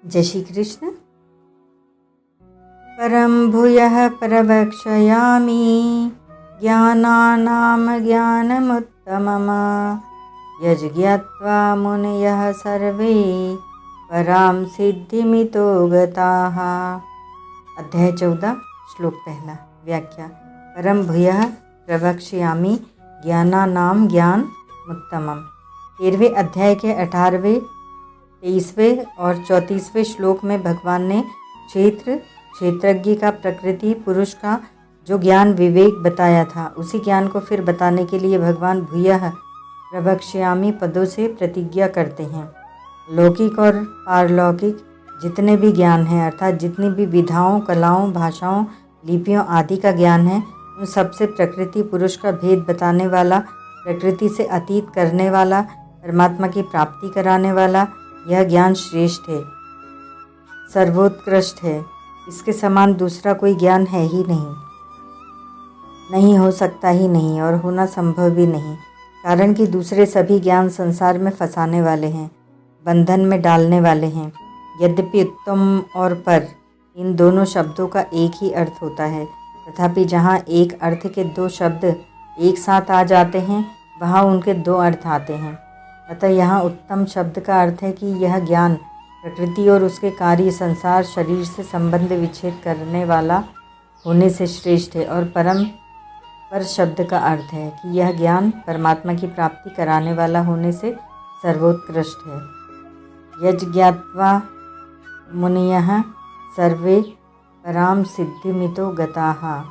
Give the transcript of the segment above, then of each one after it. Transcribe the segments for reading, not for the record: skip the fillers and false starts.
जय श्री कृष्ण। परम भूयः प्रवक्ष्यामि ज्ञानानां ज्ञानमुत्तमम् यज्ञात्वा मुनयः सर्वे परां सिद्धिमितो गताः। अध्याय 14 श्लोक 1। व्याख्या। परम भूयः प्रवक्ष्यामि ज्ञानानां ज्ञानमुत्तमम्। 13वें अध्याय के 18वें, 23वें और 34वें श्लोक में भगवान ने क्षेत्रज्ञ का, प्रकृति पुरुष का जो ज्ञान विवेक बताया था, उसी ज्ञान को फिर बताने के लिए भगवान भूयः प्रवक्ष्यामि पदों से प्रतिज्ञा करते हैं। लौकिक और पारलौकिक जितने भी ज्ञान हैं, अर्थात जितनी भी विधाओं, कलाओं, भाषाओं, लिपियों आदि का ज्ञान है, उन सबसे प्रकृति पुरुष का भेद बताने वाला, प्रकृति से अतीत करने वाला, परमात्मा की प्राप्ति कराने वाला यह ज्ञान श्रेष्ठ है, सर्वोत्कृष्ट है। इसके समान दूसरा कोई ज्ञान है ही नहीं हो सकता ही नहीं और होना संभव भी नहीं, कारण कि दूसरे सभी ज्ञान संसार में फंसाने वाले हैं, बंधन में डालने वाले हैं। यद्यपि उत्तम और पर इन दोनों शब्दों का एक ही अर्थ होता है, तथापि जहाँ एक अर्थ के दो शब्द एक साथ आ जाते हैं, वहाँ उनके दो अर्थ आते हैं। अतः यहाँ उत्तम शब्द का अर्थ है कि यह ज्ञान प्रकृति और उसके कार्य, संसार, शरीर से संबंध विच्छेद करने वाला होने से श्रेष्ठ है, और परम पर शब्द का अर्थ है कि यह ज्ञान परमात्मा की प्राप्ति कराने वाला होने से सर्वोत्कृष्ट है। यज्ञात्वा मुनयः सर्वे परां सिद्धिमितो गताः।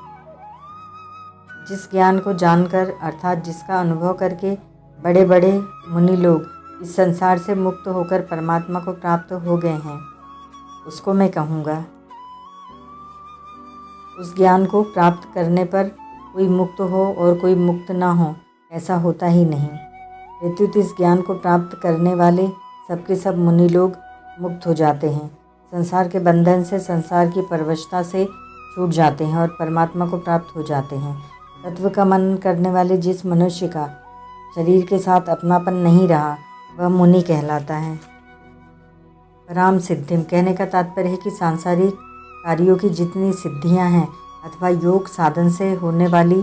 जिस ज्ञान को जानकर, अर्थात जिसका अनुभव करके बड़े बड़े मुनि लोग इस संसार से मुक्त होकर परमात्मा को प्राप्त हो गए हैं, उसको मैं कहूँगा। उस ज्ञान को प्राप्त करने पर कोई मुक्त हो और कोई मुक्त ना हो, ऐसा होता ही नहीं। प्रत्युत इस ज्ञान को प्राप्त करने वाले सबके सब मुनि लोग मुक्त हो जाते हैं, संसार के बंधन से, संसार की परवशता से छूट जाते हैं और परमात्मा को प्राप्त हो जाते हैं। तत्व का मनन करने वाले जिस मनुष्य का शरीर के साथ अपनापन नहीं रहा, वह मुनि कहलाता है। पराम सिद्धिम कहने का तात्पर्य है कि सांसारिक कार्यों की जितनी सिद्धियां हैं अथवा योग साधन से होने वाली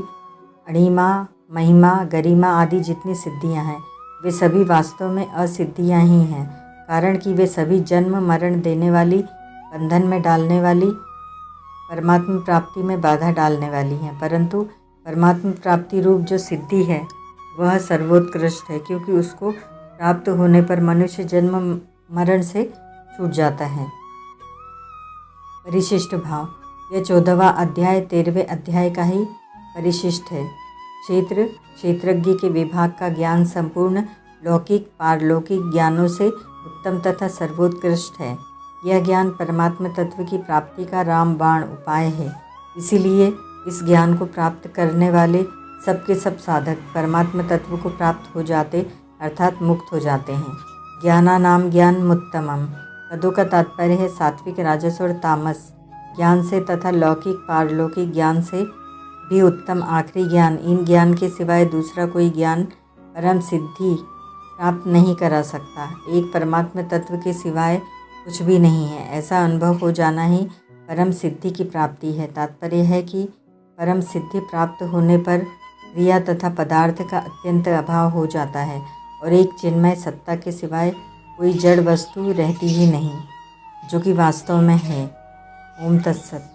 अणिमा, महिमा, गरिमा आदि जितनी सिद्धियां हैं, वे सभी वास्तव में असिद्धियां ही हैं, कारण कि वे सभी जन्म मरण देने वाली, बंधन में डालने वाली, परमात्मा प्राप्ति में बाधा डालने वाली हैं। परंतु परमात्मा प्राप्ति रूप जो सिद्धि है वह सर्वोत्कृष्ट है, क्योंकि उसको प्राप्त होने पर मनुष्य जन्म मरण से छूट जाता है। परिशिष्ट भाव। यह 14वां अध्याय 13वें अध्याय का ही परिशिष्ट है। क्षेत्रज्ञ के विभाग का ज्ञान संपूर्ण लौकिक पारलौकिक ज्ञानों से उत्तम तथा सर्वोत्कृष्ट है। यह ज्ञान परमात्मा तत्व की प्राप्ति का रामबाण उपाय है। इसीलिए इस ज्ञान को प्राप्त करने वाले सबके सब साधक परमात्मा तत्व को प्राप्त हो जाते, अर्थात मुक्त हो जाते हैं। ज्ञानानाम ज्ञानमुत्तमम् पदों का तात्पर्य है सात्विक, राजस और तामस ज्ञान से तथा लौकिक पारलौकिक ज्ञान से भी उत्तम आखिरी ज्ञान। इन ज्ञान के सिवाय दूसरा कोई ज्ञान परम सिद्धि प्राप्त नहीं करा सकता। एक परमात्मा तत्व के सिवाय कुछ भी नहीं है, ऐसा अनुभव हो जाना ही परम सिद्धि की प्राप्ति है। तात्पर्य है कि परम सिद्धि प्राप्त होने पर क्रिया तथा पदार्थ का अत्यंत अभाव हो जाता है और एक चिन्मय सत्ता के सिवाय कोई जड़ वस्तु रहती ही नहीं, जो कि वास्तव में है। ओम तत्सत।